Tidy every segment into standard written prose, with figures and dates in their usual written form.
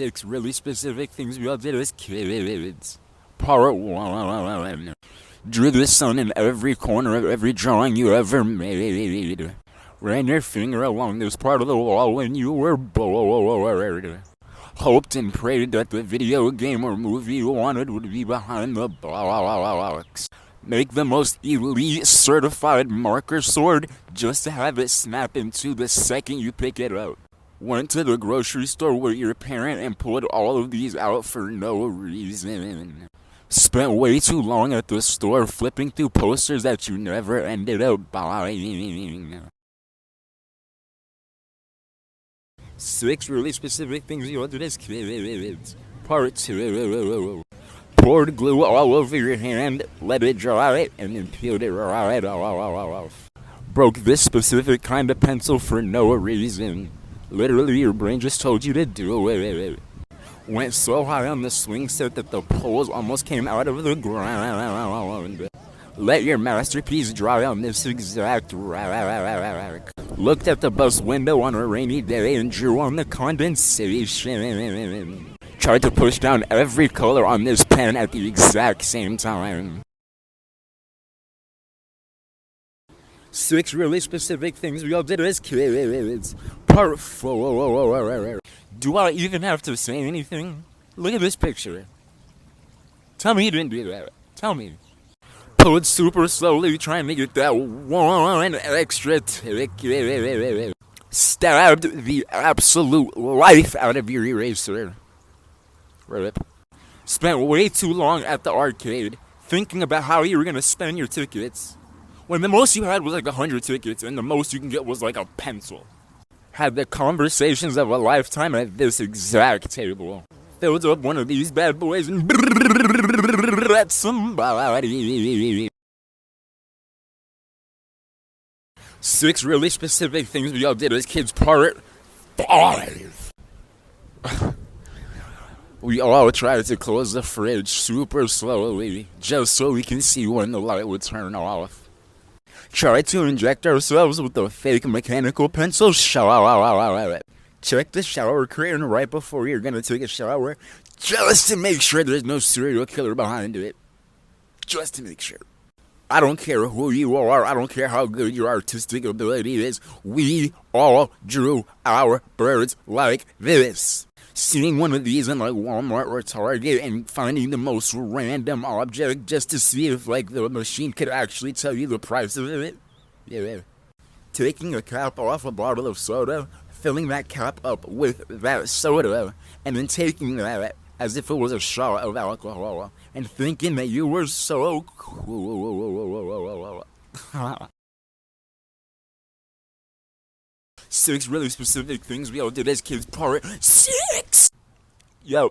6 really specific things we all did as kids. Part 1. Drew the sun in every corner of every drawing you ever made. Ran your finger along this part of the wall when you were bored. Hoped and prayed that the video game or movie you wanted would be behind the box. Make the most elite certified marker sword just to have it snap into the second you pick it up. Went to the grocery store with your parent and pulled all of these out for no reason. Spent way too long at the store flipping through posters that you never ended up buying. 6 really specific things you did as kids. Part 2. Poured glue all over your hand, let it dry, and then peeled it right off. Broke this specific kind of pencil for no reason. Literally, your brain just told you to do it. Went so high on the swing set that the poles almost came out of the ground. Let your masterpiece dry on this exact rack. Looked at the bus window on a rainy day and drew on the condensation. Tried to push down every color on this pen at the exact same time. 6 really specific things we all did as kids. Part 4. Do I even have to say anything? Look at this picture. Tell me you didn't do that. Tell me. Pulled super slowly, trying to get that one extra ticket. Stabbed the absolute life out of your eraser. Rip. Spent way too long at the arcade thinking about how you were going to spend your tickets, when the most you had was like 100 tickets and the most you can get was like a pencil. Had the conversations of a lifetime at this exact table. Filled up one of these bad boys and at somebody. 6 really specific things we all did as kids. Part 5. We all tried to close the fridge super slowly, just so we can see when the light would turn off. Tried to inject ourselves with a fake mechanical pencil shower. Check the shower curtain right before you're gonna take a shower, just to make sure there's no serial killer behind it. Just to make sure. I don't care who you are, I don't care how good your artistic ability is, we all drew our birds like this. Seeing one of these in like Walmart or Target and finding the most random object just to see if like the machine could actually tell you the price of it. Yeah. Taking a cap off a bottle of soda, filling that cap up with that soda, and then taking that as if it was a shot of alcohol, and thinking that you were so cool. 6 really specific things we all did as kids. Part 6. Yo.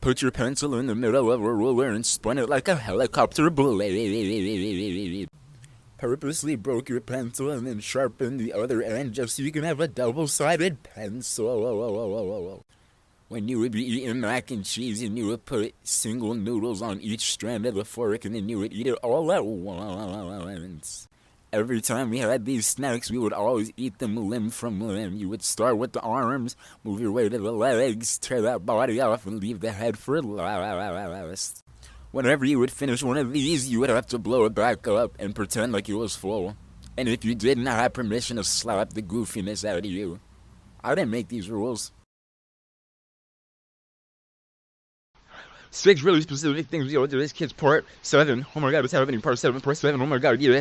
Put your pencil in the middle of a ruler and spun it like a helicopter bullet. Purposely broke your pencil and then sharpened the other end just so you can have a double-sided pencil. When you would be eating mac and cheese and you would put single noodles on each strand of the fork and then you would eat it all at once. Every time we had these snacks, we would always eat them limb from limb. You would start with the arms, move your way to the legs, tear that body off, and leave the head for last. Whenever you would finish one of these, you would have to blow it back up and pretend like it was full. And if you didn't, I had permission to slap the goofiness out of you. I didn't make these rules. 6 really specific things we all do as kids. Part 7. Oh my god, it's happening. Part 7. Oh my god, yeah.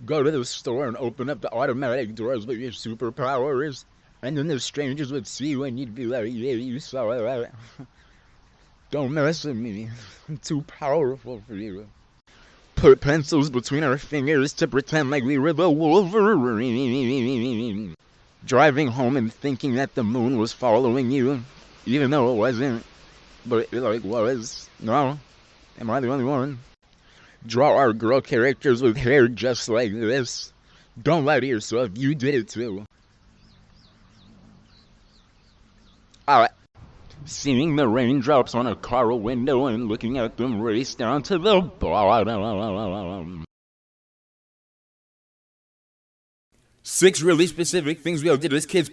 Go to the store and open up the automatic doors with your superpowers. And then the strangers would see you and you'd be like, yeah, you saw it, right? Don't mess with me. I'm too powerful for you. Put pencils between our fingers to pretend like we were the Wolverine. Driving home and thinking that the moon was following you, even though it wasn't. But it like was. No. Am I the only one? Draw our girl characters with hair just like this. Don't lie to yourself. You did it too. Alright. Seeing the raindrops on a car window and looking at them race down to the bottom. 6 really specific things we all did as kids.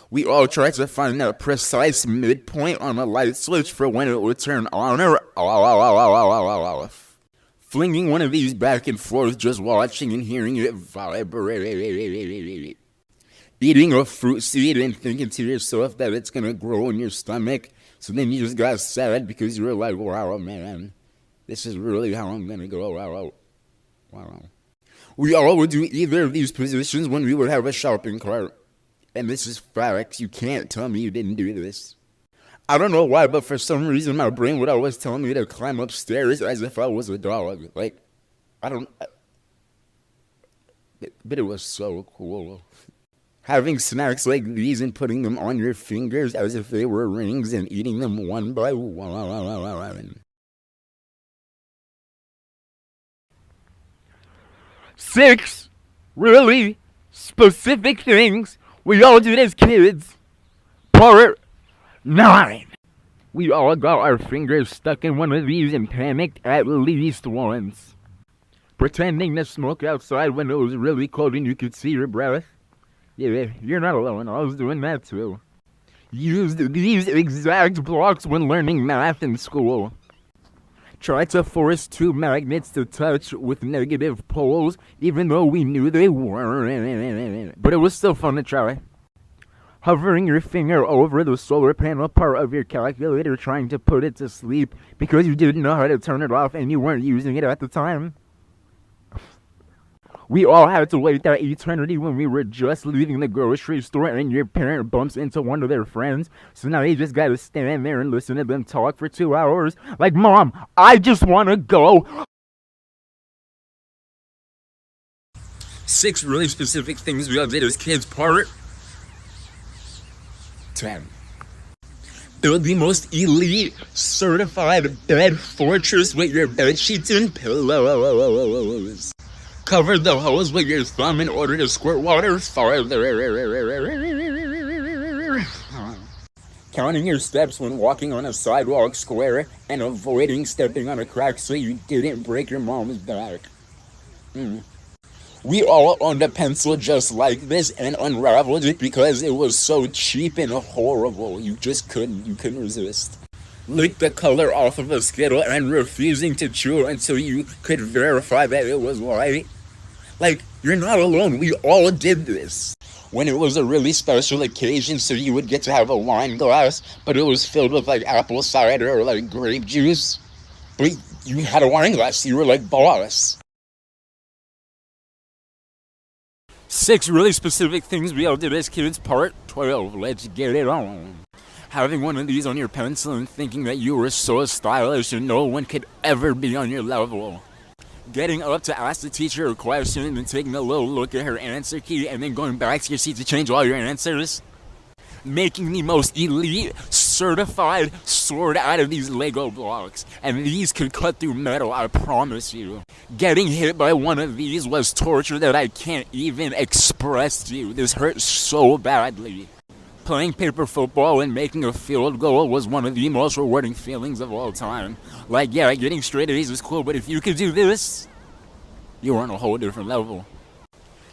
We all tried to find that precise midpoint on a light switch for when it would turn on or off. Flinging one of these back and forth, just watching and hearing it vibrate. Eating a fruit seed and thinking to yourself that it's gonna grow in your stomach. So then you just got sad because you were like, wow, man, this is really how I'm gonna go. Wow. We all would do either of these positions when we would have a shopping cart. And this is facts. You can't tell me you didn't do this. I don't know why, but for some reason my brain would always tell me to climb upstairs as if I was a dog. Like, but it was so cool. Having snacks like these and putting them on your fingers as if they were rings and eating them one by one. 6 really specific things we all did as kids. Part 9. We all got our fingers stuck in one of these and panicked at least once. Pretending to smoke outside when it was really cold and you could see your breath. Yeah, you're not alone. I was doing that too. Used these exact blocks when learning math in school. Tried to force 2 magnets to touch with negative poles, even though we knew they weren't. But it was still fun to try. Hovering your finger over the solar panel part of your calculator, trying to put it to sleep because you didn't know how to turn it off and you weren't using it at the time. We all had to wait that eternity when we were just leaving the grocery store and your parent bumps into one of their friends. So now you just gotta stand there and listen to them talk for 2 hours. Like, Mom, I just wanna go. 6 really specific things we all did as kids. Part 10. Build the most elite, certified bed fortress with your bed sheets and pillows. Cover the hose with your thumb in order to squirt water farther. Counting your steps when walking on a sidewalk square and avoiding stepping on a crack so you didn't break your mom's back. We all owned a pencil just like this and unraveled it because it was so cheap and horrible. You couldn't resist. Lick the color off of a Skittle and refusing to chew until you could verify that it was white. Like, you're not alone. We all did this. When it was a really special occasion, so you would get to have a wine glass, but it was filled with, like, apple cider or, like, grape juice. But you had a wine glass, so you were, like, boss. 6 really specific things we all did as kids. Part 12. Let's get it on. Having one of these on your pencil and thinking that you were so stylish and no one could ever be on your level. Getting up to ask the teacher a question and then taking a little look at her answer key and then going back to your seat to change all your answers. Making the most elite, certified sword out of these Lego blocks. And these could cut through metal, I promise you. Getting hit by one of these was torture that I can't even express to you. This hurt so badly. Playing paper football and making a field goal was one of the most rewarding feelings of all time. Like, yeah, getting straight A's was cool, but if you could do this, you were on a whole different level.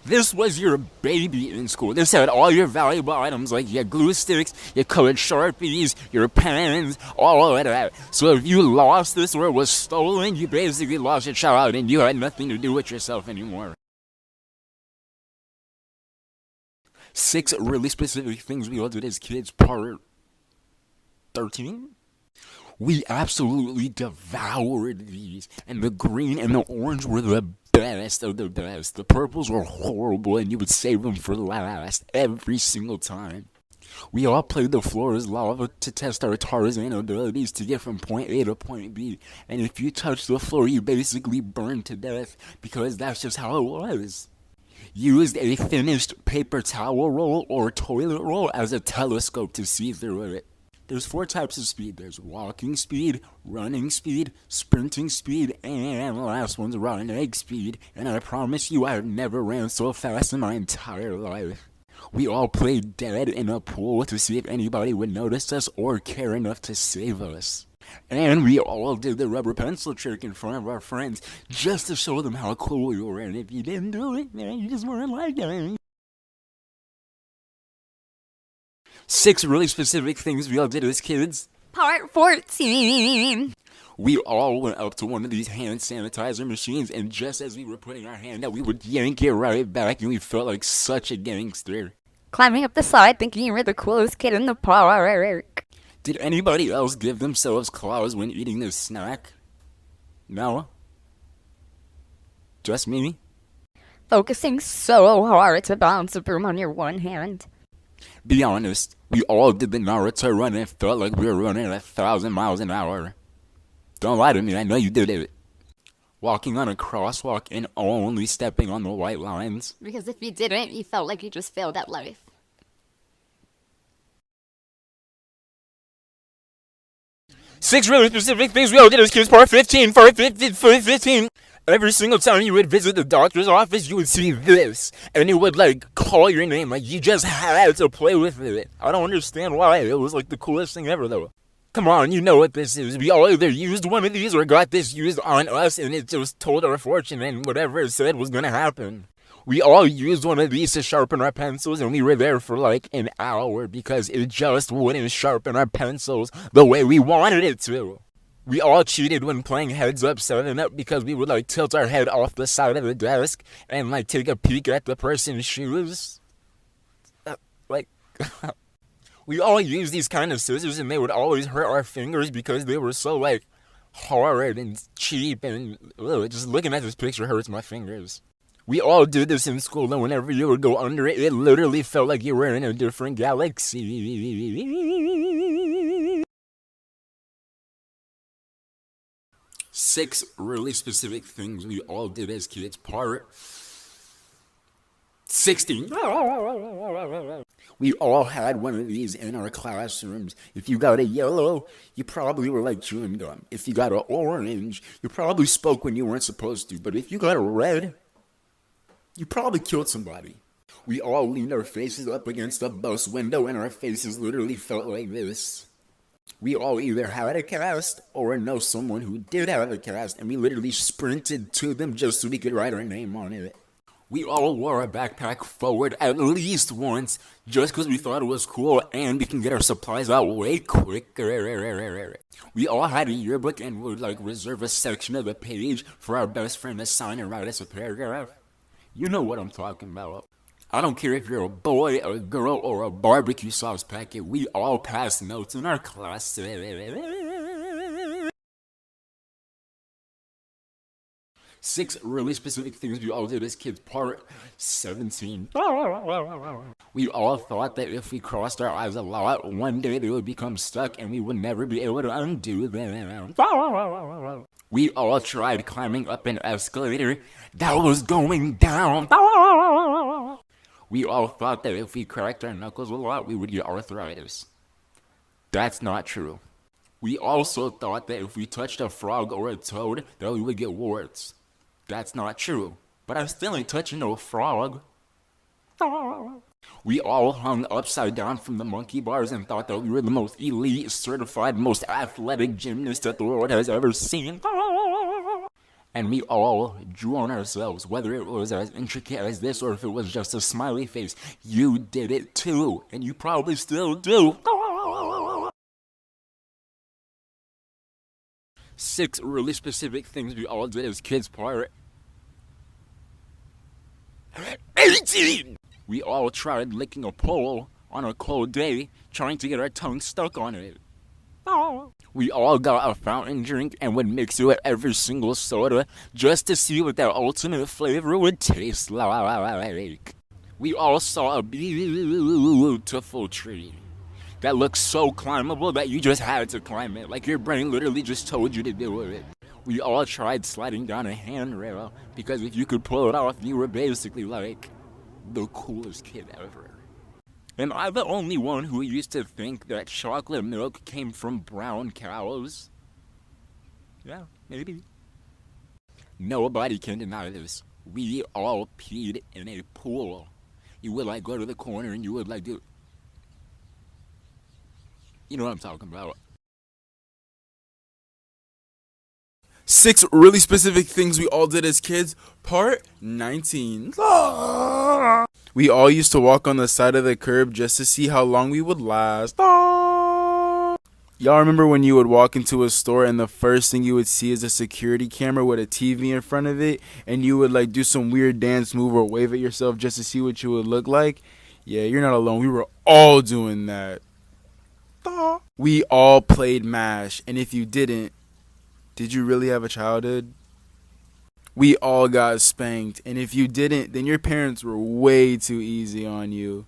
This was your baby in school. This had all your valuable items like your glue sticks, your colored Sharpies, your pens, all of that. So if you lost this or it was stolen, you basically lost your child and you had nothing to do with yourself anymore. 6 really specific things we all did as kids. Part 13. We absolutely devoured these, and the green and the orange were the best of the best. The purples were horrible, and you would save them for last every single time. We all played the floor as lava to test our Tarzan abilities to get from point A to point B, and if you touched the floor, you basically burned to death, because that's just how it was. Used a finished paper towel roll or toilet roll as a telescope to see through it. There's 4 types of speed. There's walking speed, running speed, sprinting speed, and the last one's running speed. And I promise you I've never ran so fast in my entire life. We all played dead in a pool to see if anybody would notice us or care enough to save us. And we all did the rubber pencil trick in front of our friends just to show them how cool we were. And if you didn't do it, man, you just weren't like that. 6 really specific things we all did as kids. Part 14. We all went up to one of these hand sanitizer machines, and just as we were putting our hand out, we would yank it right back, and we felt like such a gangster. Climbing up the side thinking you were the coolest kid in the park. Did anybody else give themselves claws when eating this snack? No? Just me? Focusing so hard to balance a broom on your one hand. Be honest, we all did the Naruto run and it felt like we were running at 1,000 miles an hour. Don't lie to me, I know you did it. Walking on a crosswalk and only stepping on the white lines. Because if you didn't, you felt like you just failed at life. Six really specific things we all did as kids, part 15, part 15. Every single time you would visit the doctor's office, you would see this. And it would, like, call your name. Like, you just had to play with it. I don't understand why. It was, like, the coolest thing ever, though. Come on, you know what this is. We all either used one of these or got this used on us, and it just told our fortune, and whatever it said was gonna happen. We all used one of these to sharpen our pencils, and we were there for like an hour because it just wouldn't sharpen our pencils the way we wanted it to. We all cheated when playing Heads Up 7-Up because we would like tilt our head off the side of the desk and like take a peek at the person's shoes. We all used these kind of scissors and they would always hurt our fingers because they were so like hard and cheap, and just looking at this picture hurts my fingers. We all did this in school, and whenever you would go under it, it literally felt like you were in a different galaxy. 6 really specific things we all did as kids, part 16. We all had one of these in our classrooms. If you got a yellow, you probably were like chewing gum. If you got an orange, you probably spoke when you weren't supposed to. But if you got a red, you probably killed somebody. We all leaned our faces up against a bus window and our faces literally felt like this. We all either had a cast or know someone who did have a cast, and we literally sprinted to them just so we could write our name on it. We all wore our backpack forward at least once just because we thought it was cool and we can get our supplies out way quicker. We all had a yearbook and would like reserve a section of the page for our best friend to sign and write us a paragraph. You know what I'm talking about. I don't care if you're a boy, a girl, or a barbecue sauce packet. We all pass notes in our class. 6 really specific things we all did as kids, part 17. We all thought that if we crossed our eyes a lot, one day they would become stuck and we would never be able to undo them. We all tried climbing up an escalator that was going down. We all thought that if we cracked our knuckles a lot, we would get arthritis. That's not true. We also thought that if we touched a frog or a toad, that we would get warts. That's not true. But I still ain't touching no frog. We all hung upside down from the monkey bars and thought that we were the most elite, certified, most athletic gymnast that the world has ever seen. And we all drew on ourselves, whether it was as intricate as this or if it was just a smiley face. You did it too, and you probably still do. 6 really specific things we all did as kids, part 18! We all tried licking a pole on a cold day, trying to get our tongue stuck on it. We all got a fountain drink and would mix it with every single soda just to see what that ultimate flavor would taste like. We all saw a beautiful tree that looked so climbable that you just had to climb it, like your brain literally just told you to do it. We all tried sliding down a handrail because if you could pull it off, you were basically like the coolest kid ever. Am I the only one who used to think that chocolate milk came from brown cows? Yeah, maybe. Nobody can deny this. We all peed in a pool. You would like go to the corner and you would like do... You know what I'm talking about. 6 really specific things we all did as kids, part 19. We all used to walk on the side of the curb just to see how long we would last. Y'all remember when you would walk into a store and the first thing you would see is a security camera with a TV in front of it, and you would like do some weird dance move or wave at yourself just to see what you would look like? Yeah, you're not alone. We were all doing that. We all played MASH, and if you didn't, did you really have a childhood? We all got spanked, and if you didn't, then your parents were way too easy on you.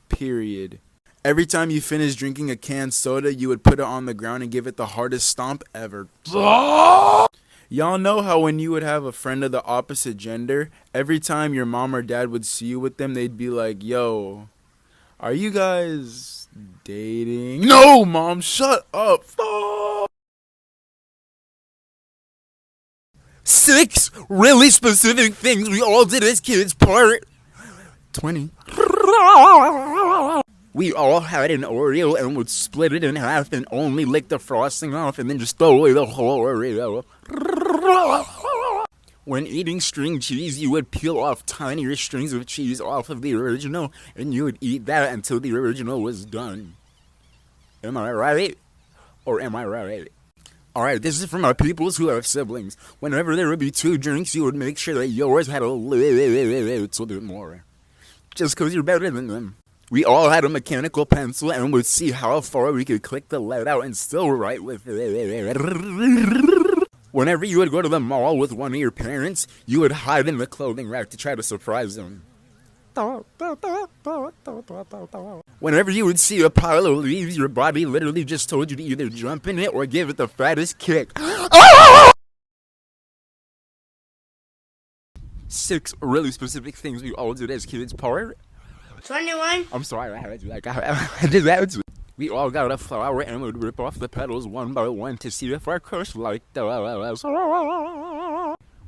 Period. Every time you finished drinking a canned soda, you would put it on the ground and give it the hardest stomp ever. Y'all know how when you would have a friend of the opposite gender, every time your mom or dad would see you with them, they'd be like, yo, are you guys dating? No, Mom, shut up. 6 really specific things we all did as kids, part 20. We all had an Oreo and would split it in half and only lick the frosting off and then just throw away the whole Oreo. When eating string cheese, you would peel off tinier strings of cheese off of the original and you would eat that until the original was done. Am I right? Or am I right? Alright, this is for my peoples who have siblings. Whenever there would be 2 drinks, you would make sure that yours had a little bit more. Just because you're better than them. We all had a mechanical pencil and would see how far we could click the lead out and still write with it. Whenever you would go to the mall with one of your parents, you would hide in the clothing rack to try to surprise them. Whenever you would see a pile of leaves, your body literally just told you to either jump in it or give it the fattest kick. 6 really specific things we all did as kids, part 21. I'm sorry, I had to do that. I did that. We all got a flower and would rip off the petals one by one to see if our crush liked us.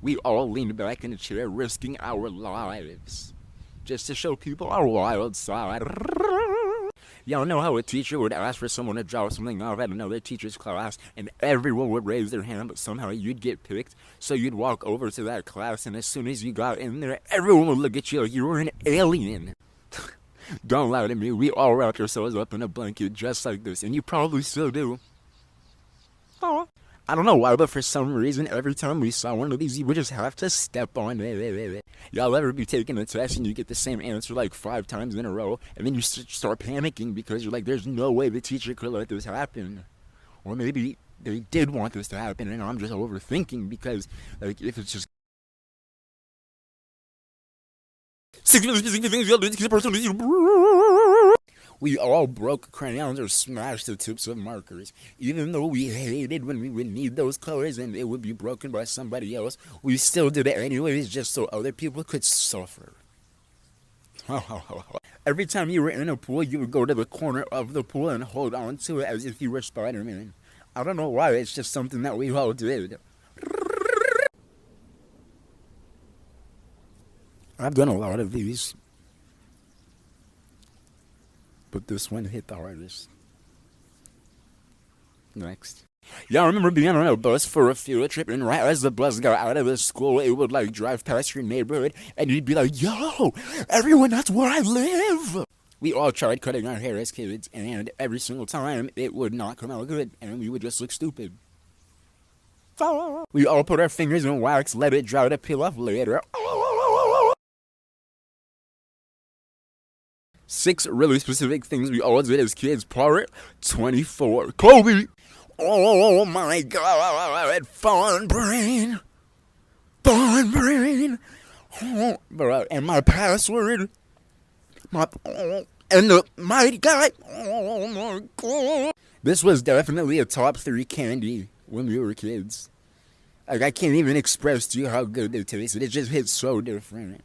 We all leaned back in the chair, risking our lives, just to show people our wild side. Y'all know how a teacher would ask for someone to drop something off at another teacher's class, and everyone would raise their hand, but somehow you'd get picked, so you'd walk over to that class, and as soon as you got in there, everyone would look at you like you were an alien. Don't lie to me, we all wrapped ourselves up in a blanket just like this, and you probably still do. I don't know why, but for some reason, every time we saw one of these, you would just have to step on it. Y'all ever be taking a test and you get the same answer like 5 times in a row, and then you start panicking because you're like, there's no way the teacher could let this happen. Or maybe they did want this to happen, and I'm just overthinking because, like, if it's just... We all broke crayons or smashed the tips of markers. Even though we hated when we would need those colors and it would be broken by somebody else, we still did it anyways just so other people could suffer. Every time you were in a pool, you would go to the corner of the pool and hold on to it as if you were Spider-Man. I don't know why, it's just something that we all did. I've done a lot of these, but this one hit the hardest. Next. Y'all remember being on a bus for a field trip, and right as the bus got out of the school, it would like drive past your neighborhood, and you'd be like, yo, everyone, that's where I live! We all tried cutting our hair as kids, and every single time, it would not come out good, and we would just look stupid. We all put our fingers in wax, let it dry to peel off later. 6 really specific things we all did as kids, part 24. Kobe! Oh my god, fun brain! Fun brain! Oh, and my password, and the mighty guy, oh my god. This was definitely a top 3 candy when we were kids. Like, I can't even express to you how good they tasted. It just hit so different.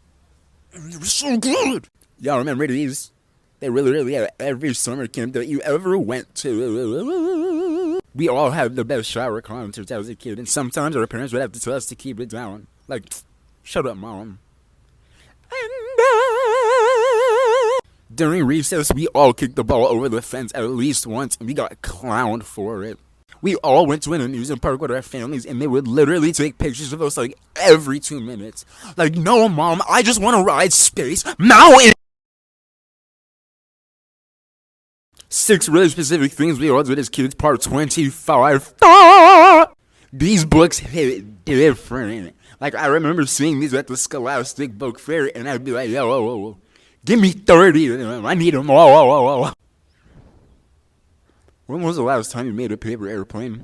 It was so good! Y'all remember these? They really had every summer camp that you ever went to. We all had the best shower concerts as a kid, and sometimes our parents would have to tell us to keep it down. Like, shut up, Mom. During recess, we all kicked the ball over the fence at least once, and we got clowned for it. We all went to an amusement park with our families, and they would literally take pictures of us like every 2 minutes. Like, no, Mom, I just want to ride Space Mountain. 6 really specific things we all did as kids, part 25. These books hit different. Like, I remember seeing these at the Scholastic Book Fair, and I'd be like, yo, give me 30. I need them all. When was the last time you made a paper airplane?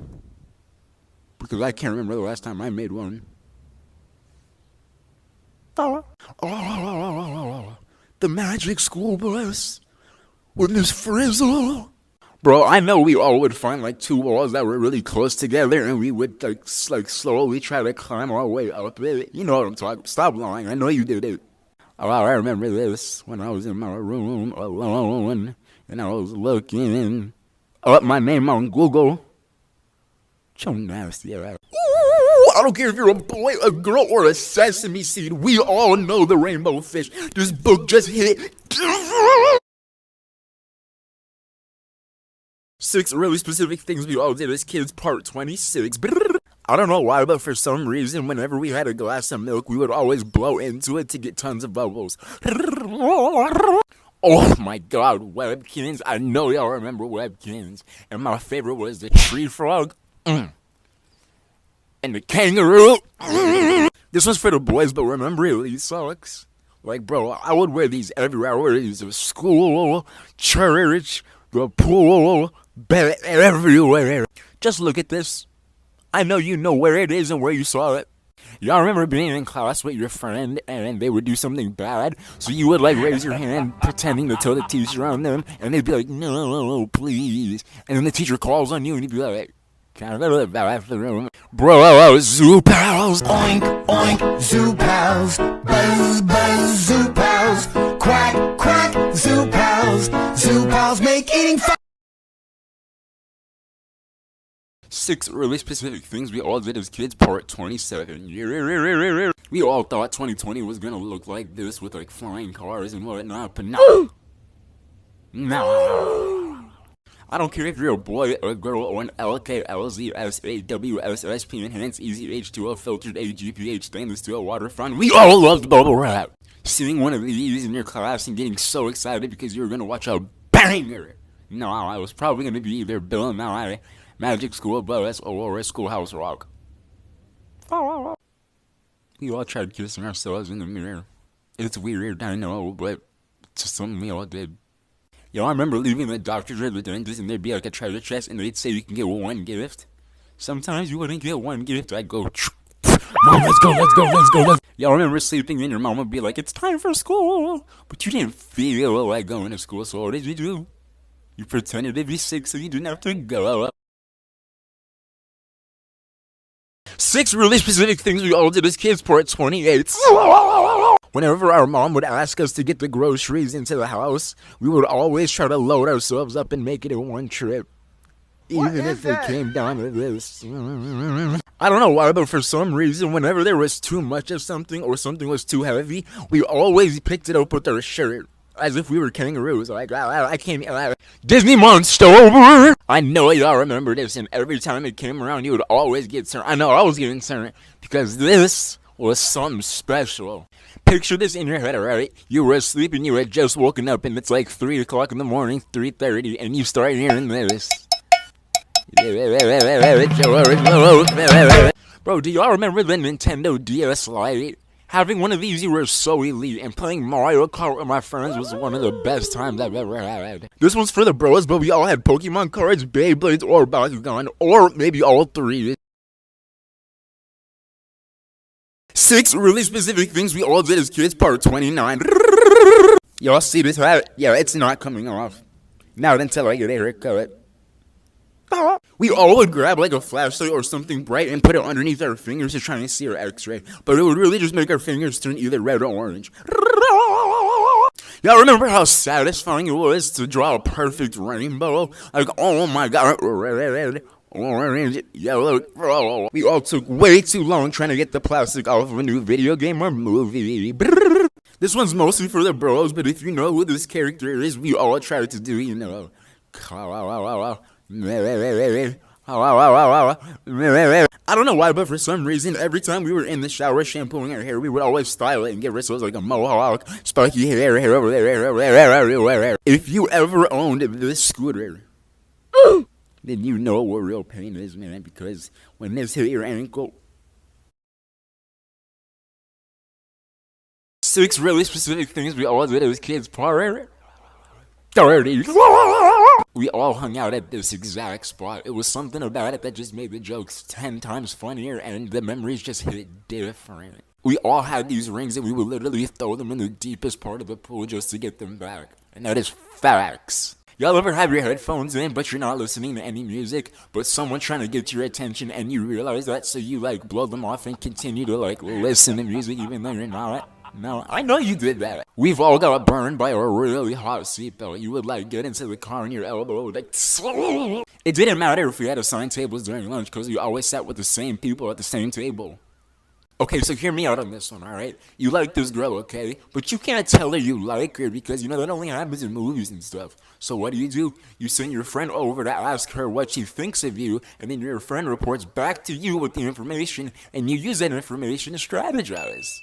Because I can't remember the last time I made one. The magic school bus with Miss Frizzle. Bro, I know we all would find like 2 walls that were really close together, and we would like slowly try to climb our way up it. You know what I'm talking. Stop lying. I know you did it. Oh, I remember this when I was in my room alone, and I was looking up my name on Google. So nasty, right? Ooh, I don't care if you're a boy, a girl, or a sesame seed. We all know the rainbow fish. This book just hit. 6 really specific things we all did as kids, part 26. I don't know why, but for some reason, whenever we had a glass of milk, we would always blow into it to get tons of bubbles. Oh my god, Webkins. I know y'all remember Webkins. And my favorite was the tree frog. And the kangaroo. This one's for the boys, but remember, it really sucks. Like, bro, I would wear these everywhere. I would wear these to school, church, the pool, bed, everywhere. Just look at this. I know you know where it is and where you saw it. Y'all remember being in class with your friend and they would do something bad? So you would like raise your hand pretending to tell the teacher on them, and they'd be like, no, please. And then the teacher calls on you and you'd be like, can I go to the bathroom? Bro, Zoo Pals. Oink, oink, Zoo Pals. Buzz, buzz, Zoo Pals. Quack, quack, Zoo Pals. Zoo Pals make eating fun. 6 really specific things we all did as kids, part 27. We all thought 2020 was gonna look like this with like flying cars and whatnot, but no. No. I don't care if you're a boy or a girl or an LK, LZ, SA, WSSP, enhanced, easy, H2O, filtered, AGPH, stainless steel, waterfront. We all loved bubble wrap. Seeing one of these in your class and getting so excited because you were gonna watch a banger. No, I was probably gonna be either Bill and Mallory, Magic School Bus, or Schoolhouse Rock. We all tried kissing ourselves in the mirror. It's weird, I know, but it's just something we all did. Yo, I remember leaving the doctor's or the dentist, and there'd be like a treasure chest, and they'd say you can get 1 gift. Sometimes you wouldn't get 1 gift. I'd go, Mom, let's go. Y'all remember sleeping in, your mom would be like, it's time for school. But you didn't feel like going to school, so what did you do? You pretended to be sick so you didn't have to go. 6 really specific things we all did as kids, part 28. Whenever our mom would ask us to get the groceries into the house, we would always try to load ourselves up and make it in one trip. Even if it came down to this. I don't know why, but for some reason, whenever there was too much of something or something was too heavy, we always picked it up with our shirt. As if we were kangaroos. Like, I can't. Disney Monster over! I know y'all remember this, and every time it came around, you would always get turned. I know I was getting turned because this was something special. Picture this in your head, alright? You were asleep and you had just woken up, and it's like 3 o'clock in the morning, 3:30, and you start hearing this. Bro, do y'all remember the Nintendo DS Lite? Having one of these, you were so elite, and playing Mario Kart with my friends was one of the best times I've ever had. This one's for the bros, but we all had Pokemon cards, Beyblades, or Bakugan, or maybe all 3. 6 really specific things we all did as kids, part 29. Y'all see this hat? Yeah, it's not coming off. Not until I get a haircut. We all would grab like a flashlight or something bright and put it underneath our fingers to try and see our x-ray. But it would really just make our fingers turn either red or orange. Y'all remember how satisfying it was to draw a perfect rainbow? Like, oh my god, red, orange, yellow. We all took way too long trying to get the plastic off of a new video game or movie. This one's mostly for the bros, but if you know who this character is, we all tried to do, you know. I don't know why, but for some reason, every time we were in the shower shampooing our hair, we would always style it and get ourselves like a mohawk, spiky hair over there. If you ever owned this scooter, then you know what real pain is, man, because when this hit your ankle. 6 really specific things we all did as kids. We all hung out at this exact spot. It was something about it that just made the jokes 10 times funnier, and the memories just hit different. We all had these rings, and we would literally throw them in the deepest part of the pool just to get them back. And that is facts. Y'all ever have your headphones in, but you're not listening to any music, but someone trying to get your attention, and you realize that, so you, like, blow them off and continue to, like, listen to music even though you're not? No, I know you did that. We've all got burned by a really hot seatbelt. You would, like, get into the car and your elbow would, like, it didn't matter if we had assigned tables during lunch, because we always sat with the same people at the same table. Okay, so hear me out on this one, alright? You like this girl, okay? But you can't tell her you like her because, you know, that only happens in movies and stuff. So what do? You send your friend over to ask her what she thinks of you, and then your friend reports back to you with the information, and you use that information to strategize.